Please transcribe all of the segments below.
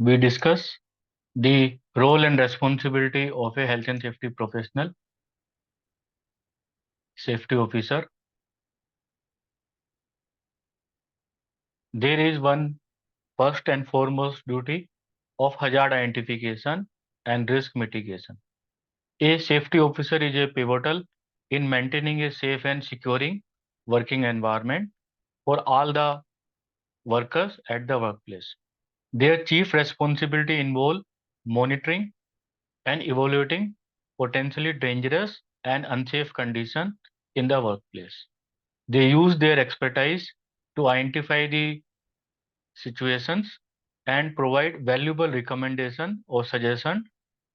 we discuss the role and responsibility of a health and safety professional, safety officer. There is one first and foremost duty of hazard identification and risk mitigation. A safety officer is a pivotal in maintaining a safe and securing working environment for all the workers at the workplace. Their chief responsibility involve monitoring and evaluating potentially dangerous and unsafe conditions in the workplace. They use their expertise to identify the situations and provide valuable recommendation or suggestion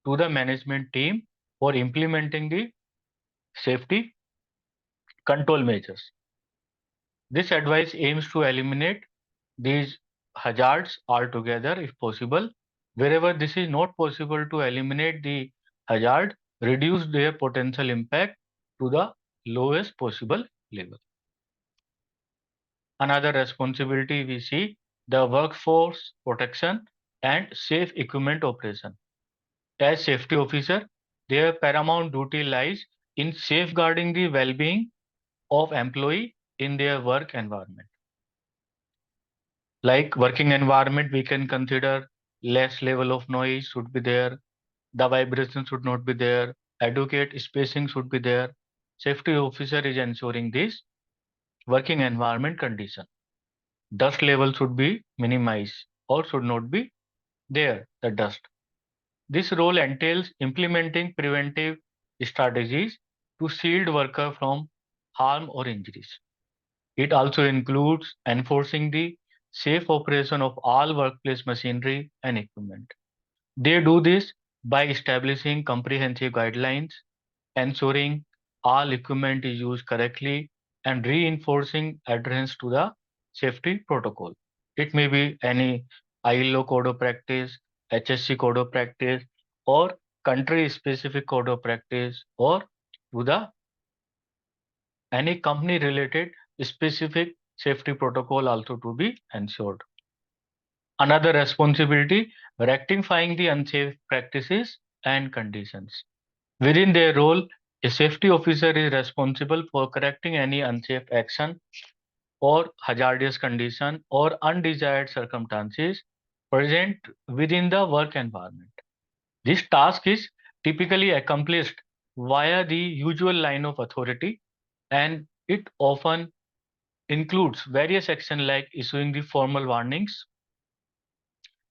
to the management team for implementing the safety control measures. This advice aims to eliminate these hazards altogether if possible. Wherever this is not possible to eliminate the hazard, reduce their potential impact to the lowest possible level. Another responsibility we see the workforce protection and safe equipment operation. As safety officer, their paramount duty lies in safeguarding the well-being of employee in their work environment. Like working environment, we can consider less level of noise should be there, the vibration should not be there, adequate spacing should be there. Safety officer is ensuring this working environment condition. Dust level should be minimized or should not be there, the dust. This role entails implementing preventive strategies to shield worker from harm or injuries. It also includes enforcing the safe operation of all workplace machinery and equipment. They do this by establishing comprehensive guidelines, ensuring all equipment is used correctly, and reinforcing adherence to the safety protocol. It may be any ILO code of practice, HSC code of practice, or country specific code of practice, or to the any company related specific safety protocol also to be ensured. Another responsibility, rectifying the unsafe practices and conditions. Within their role, a safety officer is responsible for correcting any unsafe action or hazardous condition or undesired circumstances present within the work environment. This task is typically accomplished via the usual line of authority, and it often includes various actions like issuing the formal warnings,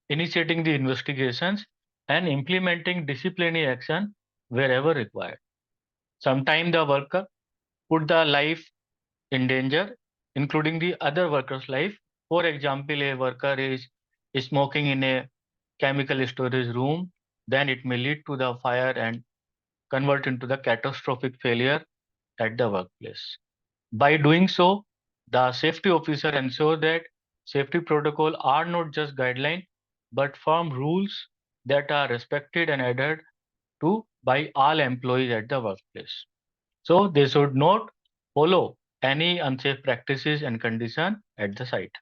initiating the investigations, and implementing disciplinary action wherever required. Sometimes the worker put the life in danger, including the other worker's life. For example, a worker is smoking in a chemical storage room, then it may lead to the fire and convert into the catastrophic failure at the workplace. By doing so, the safety officer ensures that safety protocol are not just guidelines but firm rules that are respected and adhered to by all employees at the workplace. So they should not follow any unsafe practices and condition at the site.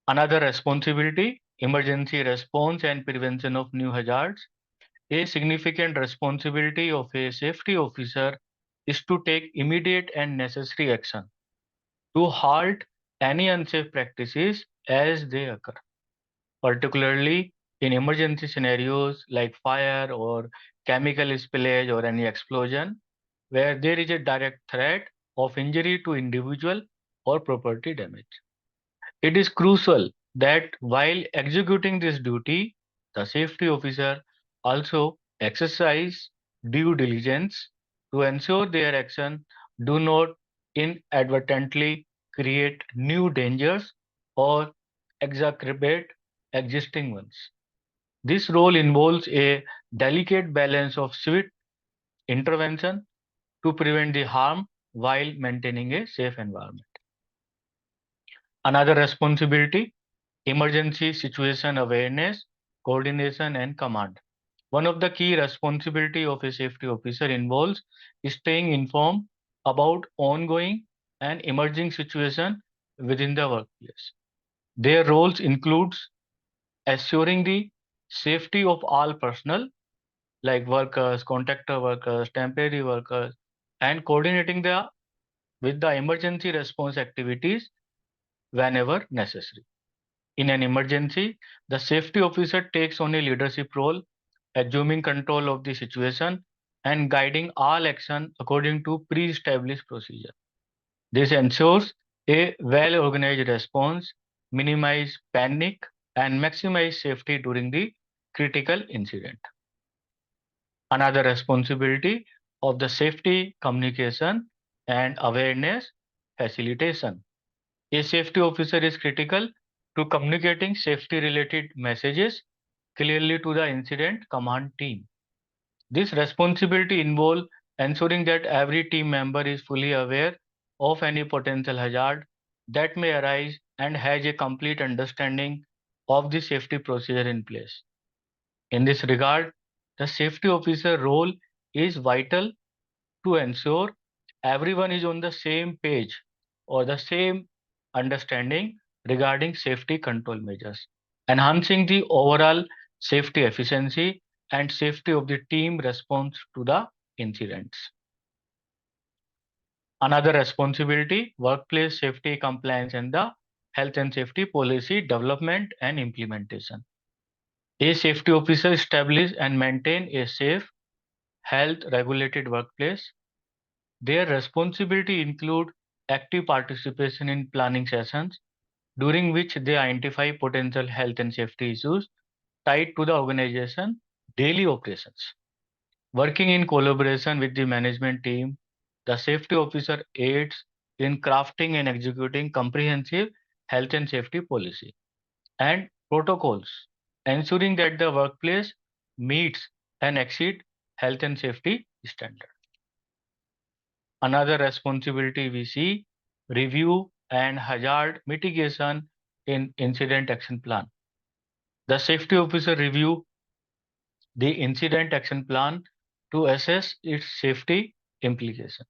Another responsibility, emergency response and prevention of new hazards. A significant responsibility of a safety officer is to take immediate and necessary action to halt any unsafe practices as they occur, particularly in emergency scenarios like fire or chemical spillage or any explosion, where there is a direct threat of injury to individual or property damage. It is crucial that while executing this duty, the safety officer also exercise due diligence to ensure their action do not inadvertently create new dangers or exacerbate existing ones. This role involves a delicate balance of swift intervention to prevent the harm while maintaining a safe environment. Another responsibility, emergency situation awareness, coordination, and command. One of the key responsibility of a safety officer involves staying informed about ongoing and emerging situation within the workplace. Their roles includes assuring the safety of all personnel like workers, contractor workers, temporary workers, and coordinating the with the emergency response activities whenever necessary. In an emergency, the safety officer takes on a leadership role, assuming control of the situation and guiding all action according to pre-established procedure. This ensures a well-organized response, minimize panic, and maximize safety during the critical incident. Another responsibility of the safety communication and awareness facilitation. A safety officer is critical to communicating safety related messages clearly to the incident command team. This responsibility involves ensuring that every team member is fully aware of any potential hazard that may arise and has a complete understanding of the safety procedure in place. In this regard, the safety officer role is vital to ensure everyone is on the same page or the same understanding regarding safety control measures, enhancing the overall safety efficiency and safety of the team response to the incidents. Another responsibility, workplace safety compliance and the health and safety policy development and implementation. A safety officer establish and maintain a safe, health regulated workplace. Their responsibility include active participation in planning sessions during which they identify potential health and safety issues tied to the organization daily operations. Working in collaboration with the management team, the safety officer aids in crafting and executing comprehensive health and safety policy and protocols, ensuring that the workplace meets and exceed health and safety standards. Another responsibility we see, review and hazard mitigation in incident action plan. The safety officer review the incident action plan to assess its safety implication.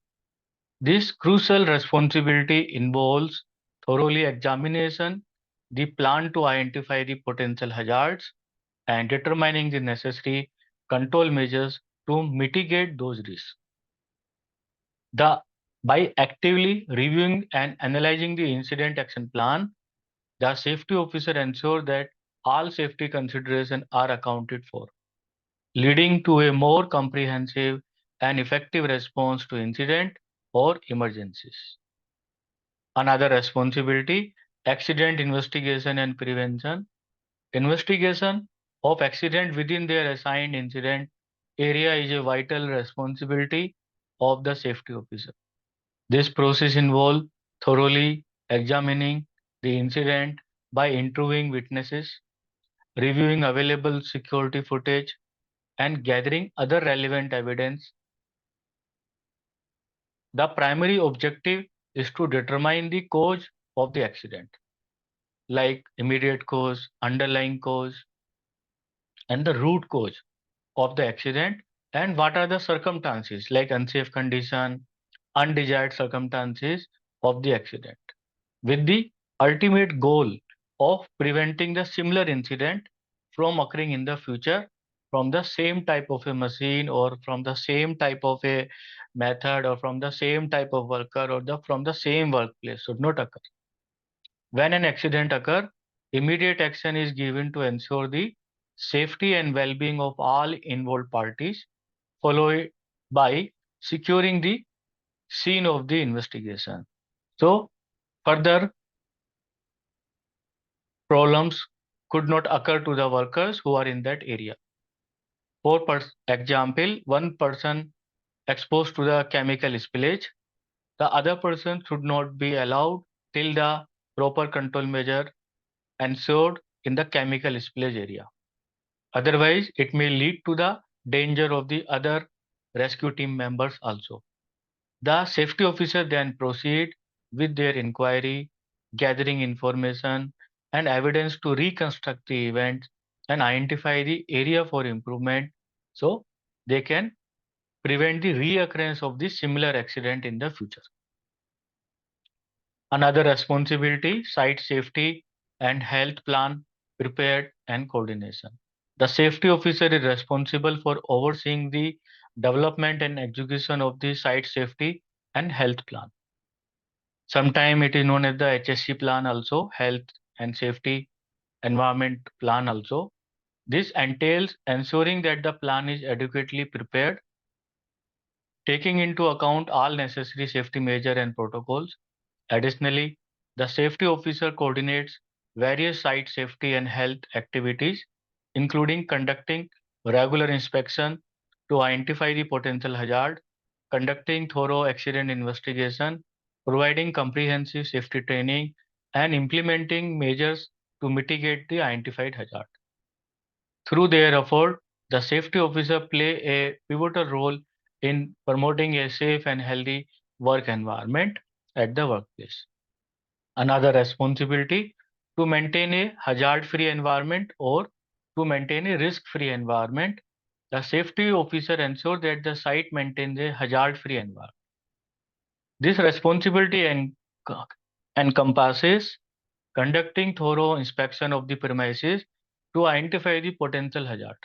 This crucial responsibility involves thoroughly examination the plan to identify the potential hazards and determining the necessary control measures to mitigate those risks. The by actively reviewing and analyzing the incident action plan, the safety officer ensures that all safety considerations are accounted for, leading to a more comprehensive and effective response to incident or emergencies. Another responsibility, accident investigation and prevention. Investigation of accident within their assigned incident area is a vital responsibility of the safety officer. This process involves thoroughly examining the incident by interviewing witnesses, reviewing available security footage, and gathering other relevant evidence. The primary objective is to determine the cause of the accident, like immediate cause, underlying cause, and the root cause of the accident, and what are the circumstances like unsafe condition, undesired circumstances of the accident, with the ultimate goal of preventing the similar incident from occurring in the future from the same type of a machine or from the same type of a method or from the same type of worker or from the same workplace should not occur. When an accident occurs, immediate action is given to ensure the safety and well-being of all involved parties, followed by securing the scene of the investigation. So, further problems could not occur to the workers who are in that area. For example, one person exposed to the chemical spillage, the other person should not be allowed till the proper control measure ensured in the chemical spillage area. Otherwise, it may lead to the danger of the other rescue team members also. The safety officer then proceed with their inquiry, gathering information and evidence to reconstruct the event and identify the area for improvement so they can prevent the reoccurrence of the similar accident in the future. Another responsibility, site safety and health plan prepared, and coordination. The safety officer is responsible for overseeing the development and execution of the site safety and health plan. Sometimes it is known as the HSC plan also, health and safety environment plan also. This entails ensuring that the plan is adequately prepared, taking into account all necessary safety measures and protocols. Additionally, the safety officer coordinates various site safety and health activities, including conducting regular inspection to identify the potential hazard, conducting thorough accident investigation, providing comprehensive safety training, and implementing measures to mitigate the identified hazard. Through their effort, the safety officer play a pivotal role in promoting a safe and healthy work environment at the workplace. Another responsibility to maintain a hazard-free environment or to maintain a risk-free environment. The safety officer ensures that the site maintains a hazard-free environment. This responsibility encompasses conducting thorough inspection of the premises to identify the potential hazard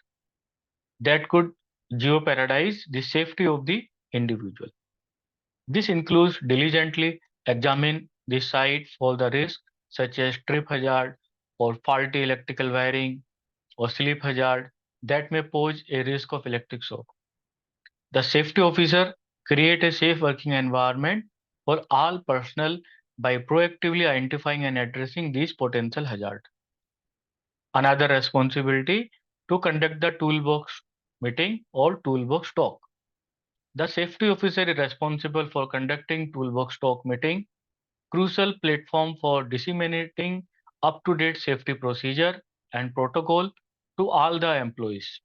that could jeopardize the safety of the individual. This includes diligently examine the site for the risk such as trip hazard or faulty electrical wiring or sleep hazard that may pose a risk of electric shock. The safety officer create a safe working environment for all personnel by proactively identifying and addressing these potential hazards. Another responsibility to conduct the toolbox meeting or toolbox talk. The safety officer is responsible for conducting toolbox talk meeting, crucial platform for disseminating up-to-date safety procedure and protocol to all the employees.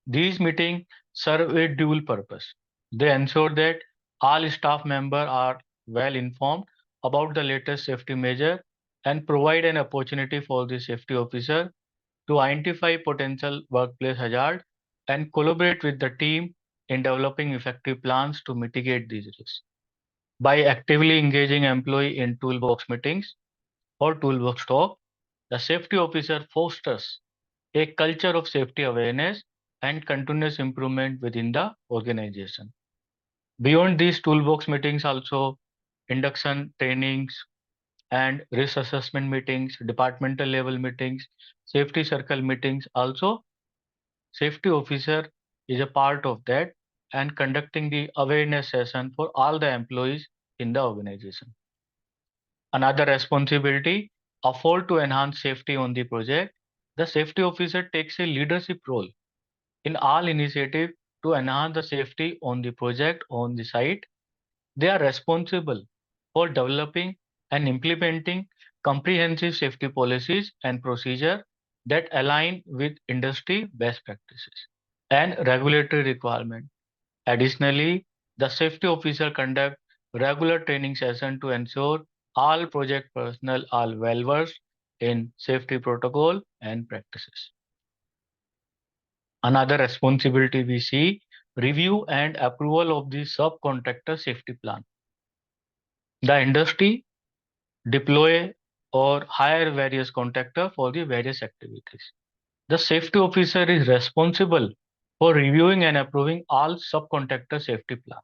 These meetings serve a dual purpose. They ensure that all staff members are well informed about the latest safety measure and provide an opportunity for the safety officer to identify potential workplace hazard and collaborate with the team in developing effective plans to mitigate these risks. By actively engaging employee in toolbox meetings or toolbox talk, the safety officer fosters a culture of safety awareness and continuous improvement within the organization. Beyond these toolbox meetings, also induction trainings and risk assessment meetings, departmental level meetings, safety circle meetings, also safety officer is a part of that and conducting the awareness session for all the employees in the organization. Another responsibility afford to enhance safety on the project. The safety officer takes a leadership role in all initiative to enhance the safety on the project on the site. They are responsible for developing and implementing comprehensive safety policies and procedure that align with industry best practices and regulatory requirement. Additionally, the safety officer conduct regular training session to ensure all project personnel are well versed in safety protocol and practices. Another responsibility we see review and approval of the subcontractor safety plan. The industry deploy or hire various contractor for the various activities. The safety officer is responsible for reviewing and approving all subcontractor safety plan.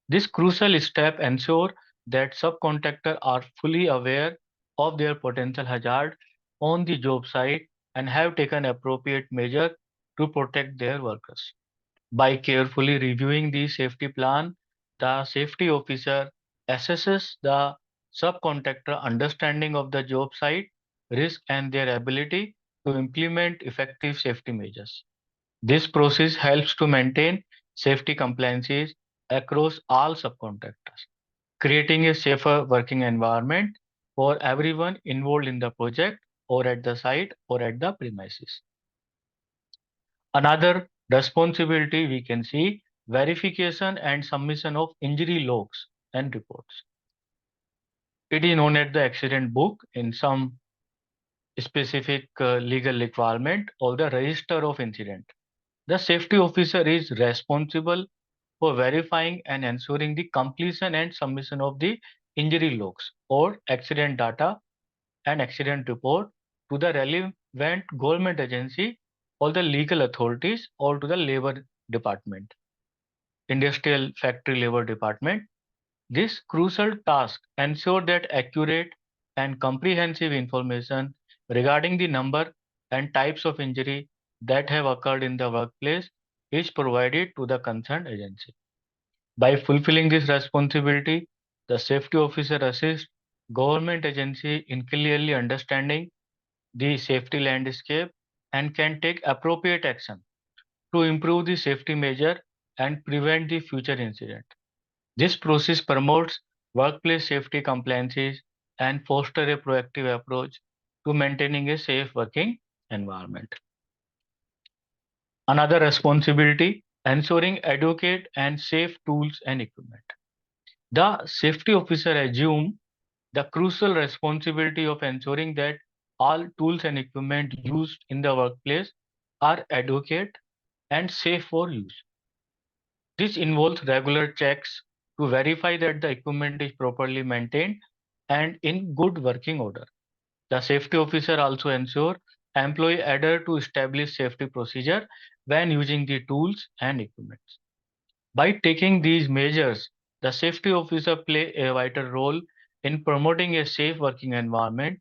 This crucial step ensure that subcontractors are fully aware of their potential hazard on the job site and have taken appropriate measure to protect their workers. By carefully reviewing the safety plan, the safety officer assesses the subcontractor understanding of the job site risk and their ability to implement effective safety measures. This process helps to maintain safety compliances across all subcontractors, creating a safer working environment for everyone involved in the project or at the site or at the premises. Another responsibility we can see verification and submission of injury logs and reports. It is known as the accident book in some specific legal requirement or the register of incident. The safety officer is responsible for verifying and ensuring the completion and submission of the injury logs or accident data and accident report to the relevant government agency or the legal authorities or to the labor department, industrial factory labor department. This crucial task ensure that accurate and comprehensive information regarding the number and types of injury that have occurred in the workplace is provided to the concerned agency. By fulfilling this responsibility, the safety officer assists government agency in clearly understanding the safety landscape and can take appropriate action to improve the safety measure and prevent the future incident. This process promotes workplace safety compliances and foster a proactive approach to maintaining a safe working environment. Another responsibility, ensuring adequate and safe tools and equipment. The safety officer assumes the crucial responsibility of ensuring that all tools and equipment used in the workplace are adequate and safe for use. This involves regular checks to verify that the equipment is properly maintained and in good working order. The safety officer also ensures employee adhere to established safety procedure when using the tools and equipment. By taking these measures, the safety officer play a vital role in promoting a safe working environment,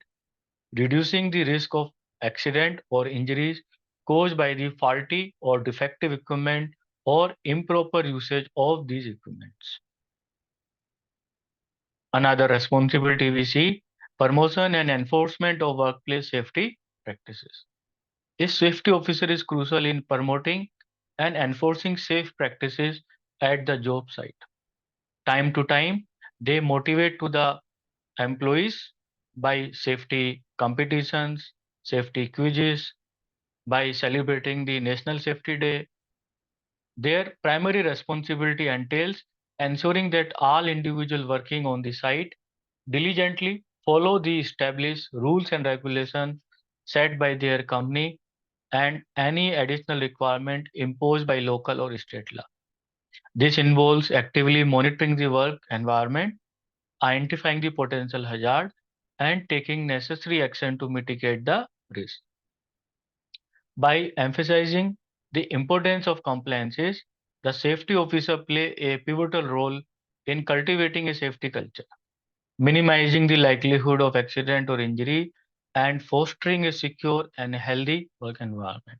reducing the risk of accident or injuries caused by the faulty or defective equipment or improper usage of these equipments. Another responsibility we see, promotion and enforcement of workplace safety practices. A safety officer is crucial in promoting and enforcing safe practices at the job site. Time to time, they motivate to the employees by safety competitions, safety quizzes, by celebrating the National Safety Day. Their primary responsibility entails ensuring that all individuals working on the site diligently follow the established rules and regulations set by their company and any additional requirement imposed by local or state law. This involves actively monitoring the work environment, identifying the potential hazard, and taking necessary action to mitigate the risk. By emphasizing the importance of compliances, the safety officer play a pivotal role in cultivating a safety culture, minimizing the likelihood of accident or injury, and fostering a secure and healthy work environment.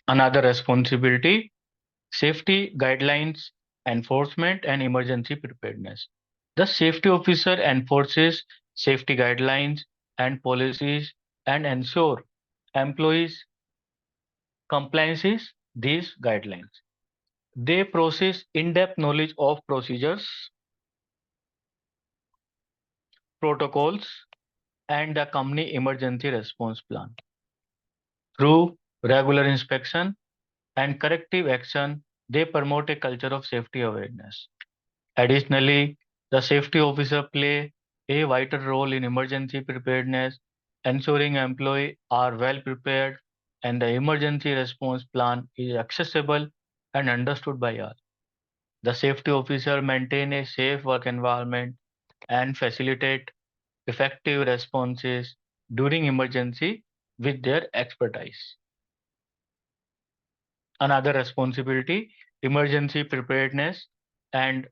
Another responsibility, safety guidelines, enforcement, and emergency preparedness. The safety officer enforces safety guidelines and policies and ensure employees compliances these guidelines. They possess in-depth knowledge of procedures, protocols, and the company emergency response plan. Through regular inspection and corrective action, they promote a culture of safety awareness. Additionally, the safety officer play a vital role in emergency preparedness, ensuring employees are well prepared and the emergency response plan is accessible and understood by all. The safety officer maintain a safe work environment and facilitate effective responses during emergency with their expertise. Another responsibility, emergency preparedness and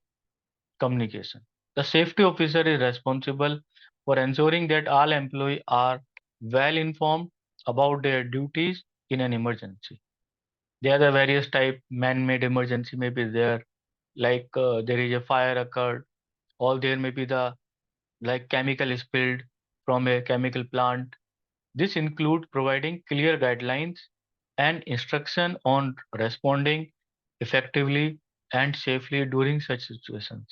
communication. The safety officer is responsible for ensuring that all employees are well informed about their duties in an emergency. There are the various type man-made emergency may be there, like there is a fire occurred, or there may be the like chemical spilled from a chemical plant. This includes providing clear guidelines and instruction on responding effectively and safely during such situations.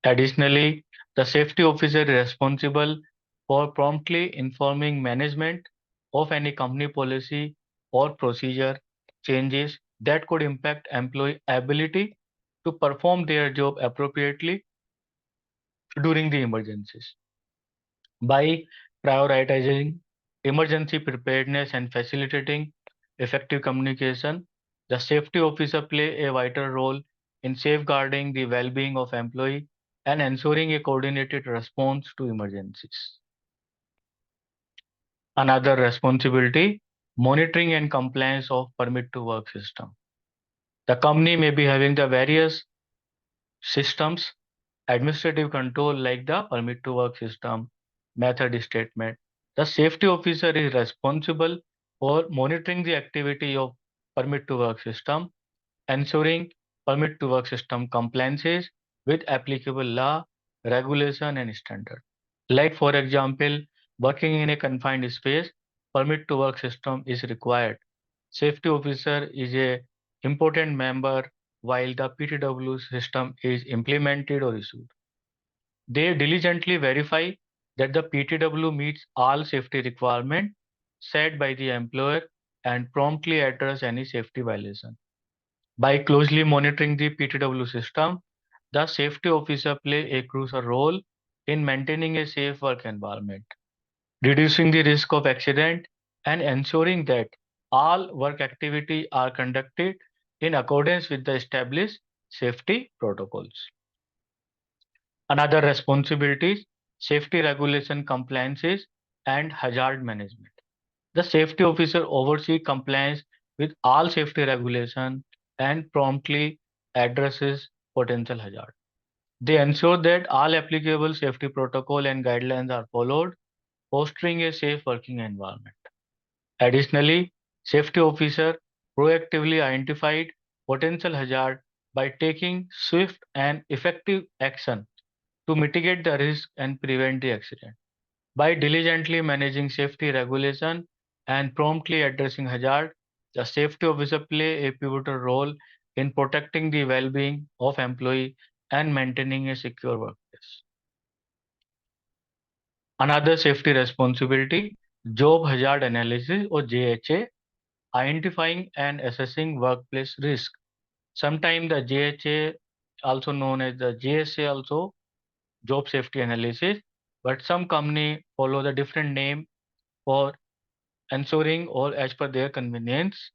Additionally, the safety officer is responsible for promptly informing management of any company policy or procedure changes that could impact employee ability to perform their job appropriately during the emergencies. By prioritizing emergency preparedness and facilitating effective communication, the safety officer play a vital role in safeguarding the well-being of employee and ensuring a coordinated response to emergencies. Another responsibility, monitoring and compliance of permit to work system. The company may be having the various systems, administrative control like the permit to work system, method statement. The safety officer is responsible for monitoring the activity of permit to work system, ensuring permit to work system compliances with applicable law, regulation and standard. Like for example, working in a confined space, permit to work system is required. Safety officer is a important member while the PTW system is implemented or issued. They diligently verify that the PTW meets all safety requirements set by the employer and promptly address any safety violation. By closely monitoring the PTW system, the safety officer play a crucial role in maintaining a safe work environment, reducing the risk of accident, and ensuring that all work activities are conducted in accordance with the established safety protocols. Another responsibilities, safety regulation compliances and hazard management. The safety officer oversees compliance with all safety regulations and promptly addresses potential hazard. They ensure that all applicable safety protocol and guidelines are followed, fostering a safe working environment. Additionally, safety officer proactively identified potential hazard by taking swift and effective action to mitigate the risk and prevent the accident. By diligently managing safety regulation and promptly addressing hazard, the safety officer play a pivotal role in protecting the well-being of employee and maintaining a secure workplace. Another safety responsibility, job hazard analysis or JHA, identifying and assessing workplace risk. Sometimes the JHA, also known as the JSA, also job safety analysis, but some company follow the different name for ensuring or as per their convenience.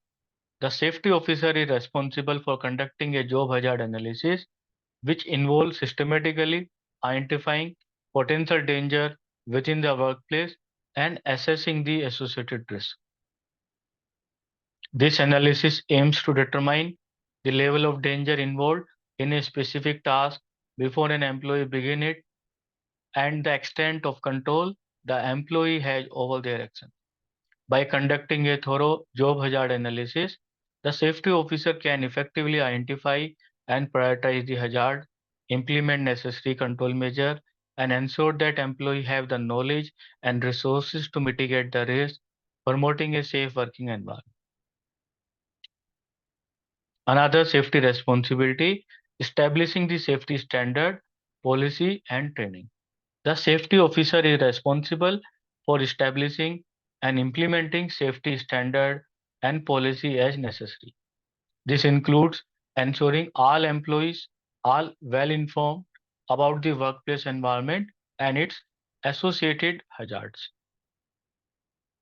The safety officer is responsible for conducting a job hazard analysis, which involves systematically identifying potential danger within the workplace and assessing the associated risk. This analysis aims to determine the level of danger involved in a specific task before an employee begins it and the extent of control the employee has over their action. By conducting a thorough job hazard analysis, the safety officer can effectively identify and prioritize the hazard, implement necessary control measures, and ensure that employees have the knowledge and resources to mitigate the risk, promoting a safe working environment. Another safety responsibility, establishing the safety standard, policy, and training. The safety officer is responsible for establishing and implementing safety standard and policy as necessary. This includes ensuring all employees are well informed about the workplace environment and its associated hazards.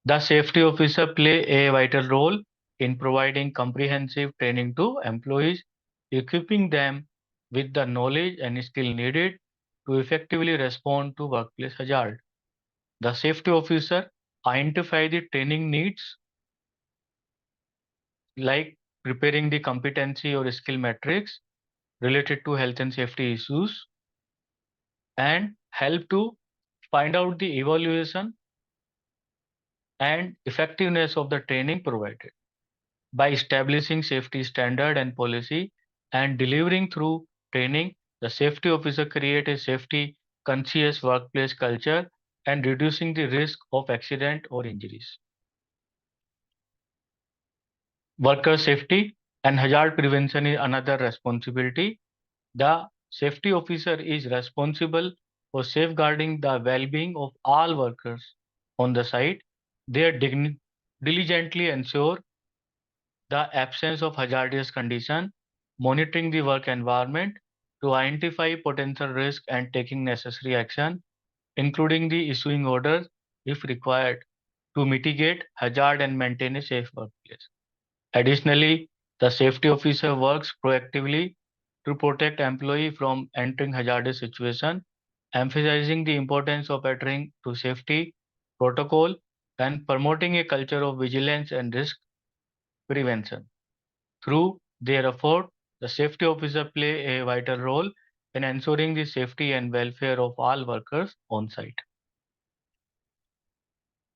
The safety officer play a vital role in providing comprehensive training to employees, equipping them with the knowledge and skill needed to effectively respond to workplace hazard. The safety officer identify the training needs like preparing the competency or skill metrics related to health and safety issues and help to find out the evaluation and effectiveness of the training provided. By establishing safety standard and policy and delivering through training, the safety officer create a safety conscious workplace culture and reducing the risk of accident or injuries. Worker safety and hazard prevention is another responsibility. The safety officer is responsible for safeguarding the well-being of all workers on the site. They diligently ensure the absence of hazardous condition, monitoring the work environment to identify potential risk and taking necessary action, including the issuing orders if required to mitigate hazard and maintain a safe workplace. Additionally, the safety officer works proactively to protect employee from entering hazardous situation, emphasizing the importance of adhering to safety protocol and promoting a culture of vigilance and risk prevention. Through their effort, the safety officer play a vital role in ensuring the safety and welfare of all workers on site.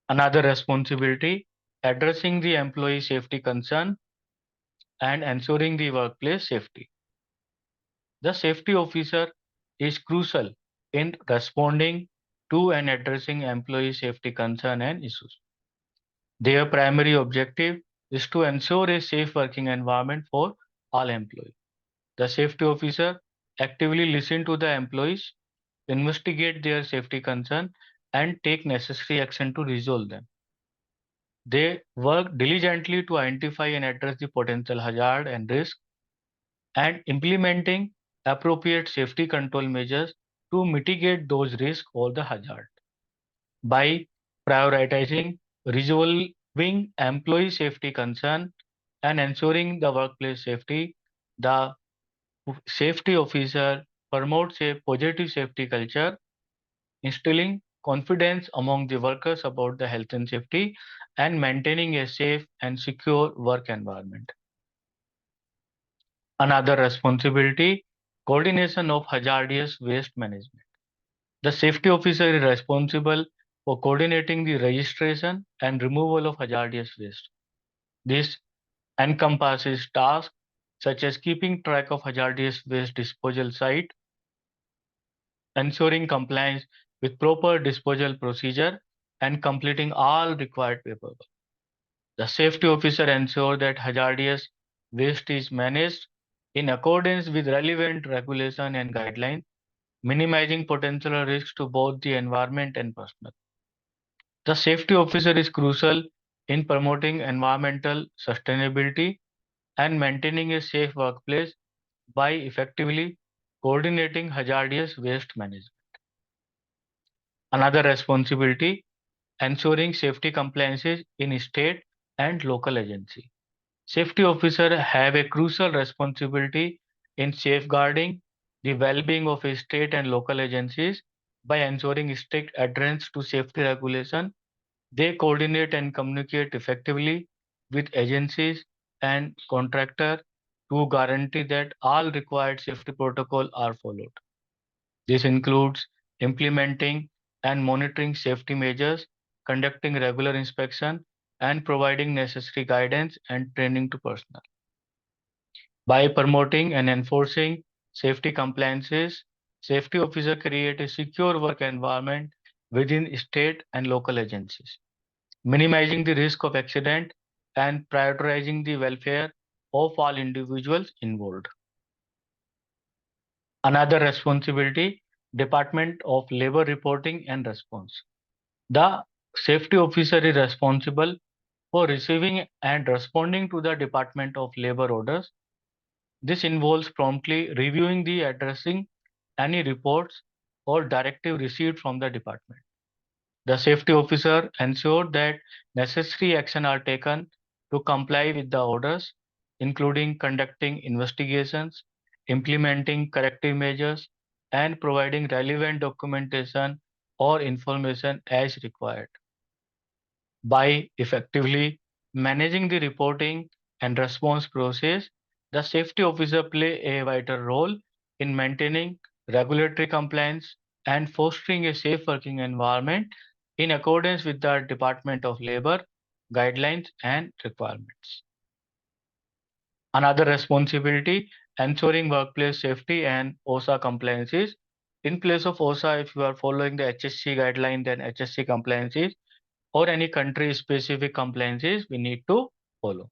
Another responsibility, addressing the employee safety concern and ensuring the workplace safety. The safety officer is crucial in responding to and addressing employee safety concern and issues. Their primary objective is to ensure a safe working environment for all employees. The safety officer actively listen to the employees, investigate their safety concern, and take necessary action to resolve them. They work diligently to identify and address the potential hazard and risk and implementing appropriate safety control measures to mitigate those risks or the hazard. By prioritizing resolving employee safety concern and ensuring the workplace safety, the safety officer promotes a positive safety culture, instilling confidence among the workers about the health and safety and maintaining a safe and secure work environment. Another responsibility, coordination of hazardous waste management. The safety officer is responsible for coordinating the registration and removal of hazardous waste. This encompasses tasks such as keeping track of hazardous waste disposal site, ensuring compliance with proper disposal procedure, and completing all required paperwork. The safety officer ensures that hazardous waste is managed in accordance with relevant regulation and guidelines, minimizing potential risks to both the environment and personnel. The safety officer is crucial in promoting environmental sustainability and maintaining a safe workplace by effectively coordinating hazardous waste management. Another responsibility, ensuring safety compliances in state and local agency. Safety officers have a crucial responsibility in safeguarding the well-being of state and local agencies by ensuring strict adherence to safety regulation. They coordinate and communicate effectively with agencies and contractors to guarantee that all required safety protocols are followed. This includes implementing and monitoring safety measures, conducting regular inspection, and providing necessary guidance and training to personnel. By promoting and enforcing safety compliances, safety officers create a secure work environment within state and local agencies, minimizing the risk of accident and prioritizing the welfare of all individuals involved. Another responsibility, Department of Labor Reporting and Response. The safety officer is responsible for receiving and responding to the Department of Labor orders. This involves promptly reviewing the addressing any reports or directive received from the department. The safety officer ensures that necessary action are taken to comply with the orders, including conducting investigations, implementing corrective measures, and providing relevant documentation or information as required. By effectively managing the reporting and response process, the safety officer play a vital role in maintaining regulatory compliance and fostering a safe working environment in accordance with the Department of Labor guidelines and requirements. Another responsibility, ensuring workplace safety and OSHA compliances. In place of OSHA, if you are following the HSC guideline, then HSC compliances or any country specific compliances we need to follow.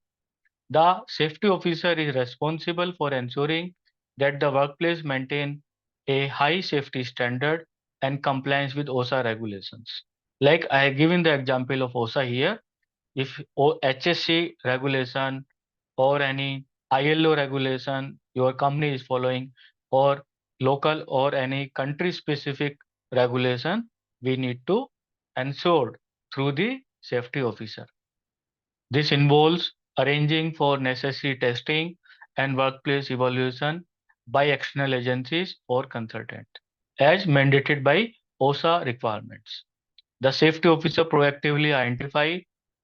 The safety officer is responsible for ensuring that the workplace maintain a high safety standard and compliance with OSHA regulations. Like I have given the example of OSHA here, if HSC regulation or any ILO regulation your company is following or local or any country specific regulation, we need to ensure through the safety officer. This involves arranging for necessary testing and workplace evaluation by external agencies or consultant as mandated by OSHA requirements. The safety officer proactively identify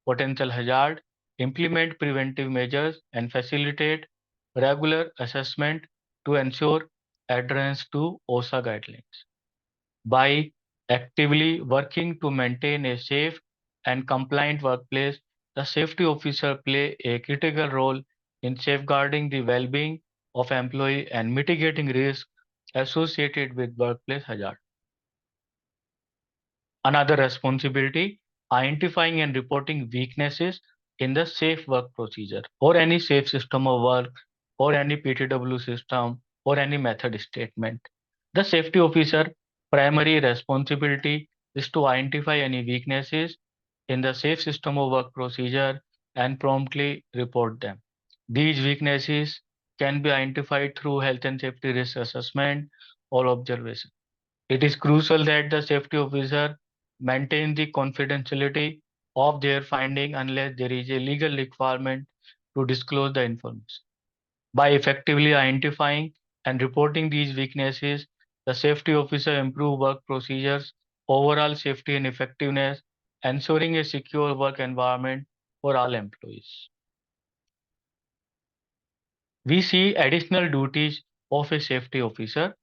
potential hazard, implement preventive measures, and facilitate regular assessment to ensure adherence to OSHA guidelines. By actively working to maintain a safe and compliant workplace, the safety officer play a critical role in safeguarding the well-being of employee and mitigating risks associated with workplace hazard. Another responsibility, identifying and reporting weaknesses in the safe work procedure or any safe system of work or any PTW system or any method statement. The safety officer primary responsibility is to identify any weaknesses in the safe system of work procedure and promptly report them. These weaknesses can be identified through health and safety risk assessment or observation. It is crucial that the safety officer maintain the confidentiality of their finding unless there is a legal requirement to disclose the information. By effectively identifying and reporting these weaknesses, the safety officer improve work procedures, overall safety and effectiveness, ensuring a secure work environment for all employees. We see additional duties of a safety officer.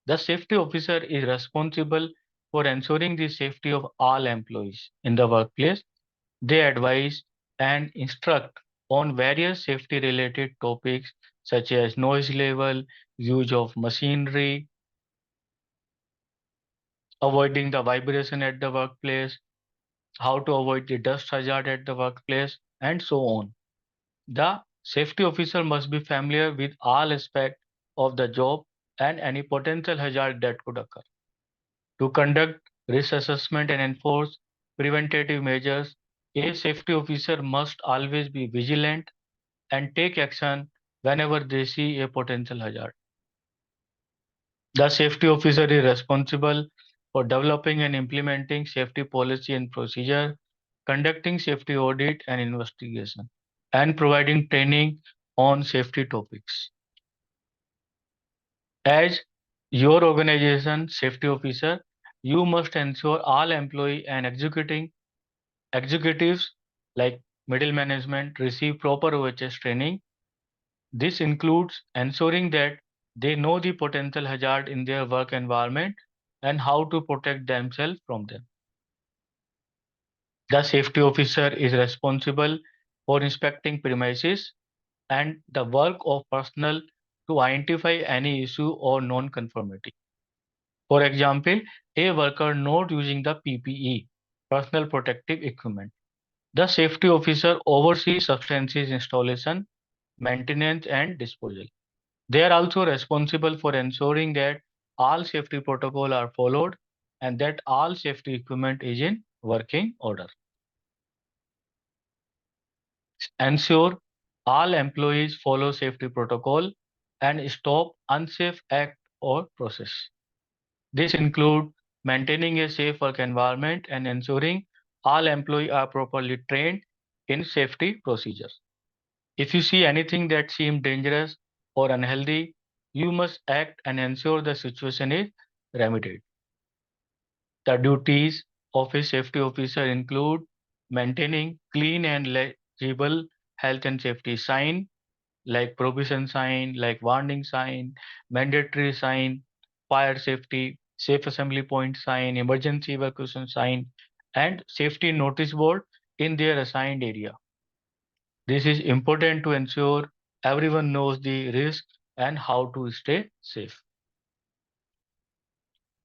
The safety officer is responsible for ensuring the safety of all employees in the workplace. They advise and instruct on various safety related topics such as noise level, use of machinery, avoiding the vibration at the workplace, how to avoid the dust hazard at the workplace, and so on. The safety officer must be familiar with all aspects of the job and any potential hazard that could occur. To conduct risk assessment and enforce preventative measures, a safety officer must always be vigilant and take action whenever they see a potential hazard. The safety officer is responsible for developing and implementing safety policy and procedure, conducting safety audit and investigation, and providing training on safety topics. As your organization safety officer, you must ensure all employee and executives like middle management receive proper OHS training. This includes ensuring that they know the potential hazard in their work environment and how to protect themselves from them. The safety officer is responsible for inspecting premises and the work of personnel to identify any issue or non-conformity. For example, a worker not using the PPE, personal protective equipment. The safety officer oversees substances installation, maintenance, and disposal. They are also responsible for ensuring that all safety protocols are followed and that all safety equipment is in working order. Ensure all employees follow safety protocol and stop unsafe act or process. This includes maintaining a safe work environment and ensuring all employees are properly trained in safety procedures. If you see anything that seems dangerous or unhealthy, you must act and ensure the situation is remedied. The duties of a safety officer include maintaining clean and legible health and safety sign like prohibition sign, like warning sign, mandatory sign, fire safety, safe assembly point sign, emergency evacuation sign, and safety notice board in their assigned area. This is important to ensure everyone knows the risk and how to stay safe.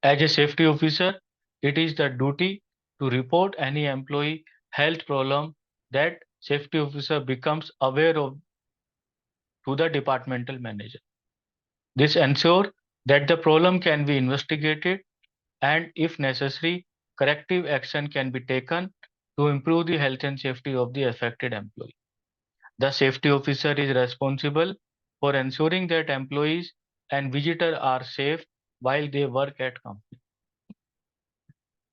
As a safety officer, it is the duty to report any employee health problem that safety officer becomes aware of to the departmental manager. This ensures that the problem can be investigated and, if necessary, corrective action can be taken to improve the health and safety of the affected employee. The safety officer is responsible for ensuring that employees and visitors are safe while they work at company.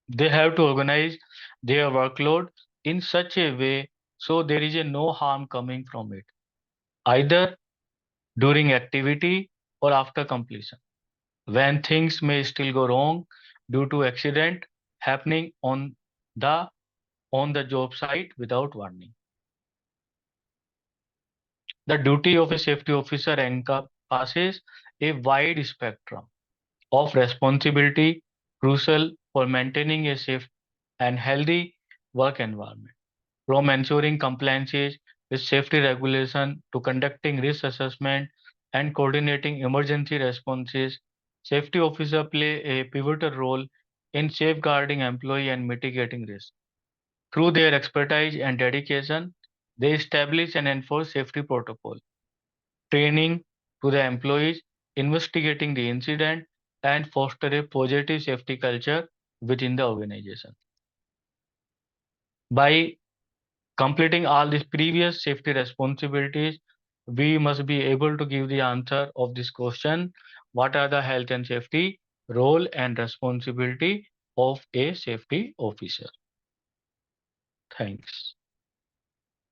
They have to organize their workload in such a way so there is a no harm coming from it, either during activity or after completion. When things may still go wrong due to accident happening on the on the job site without warning. The duty of a safety officer encompasses a wide spectrum of responsibility crucial for maintaining a safe and healthy work environment. From ensuring compliances with safety regulation to conducting risk assessment and coordinating emergency responses, safety officers play a pivotal role in safeguarding employee and mitigating risk. Through their expertise and dedication, they establish and enforce safety protocol, training to the employees, investigating the incident, and foster a positive safety culture within the organization. By completing all these previous safety responsibilities, we must be able to give the answer of this question. What are the health and safety role and responsibility of a safety officer? Thanks.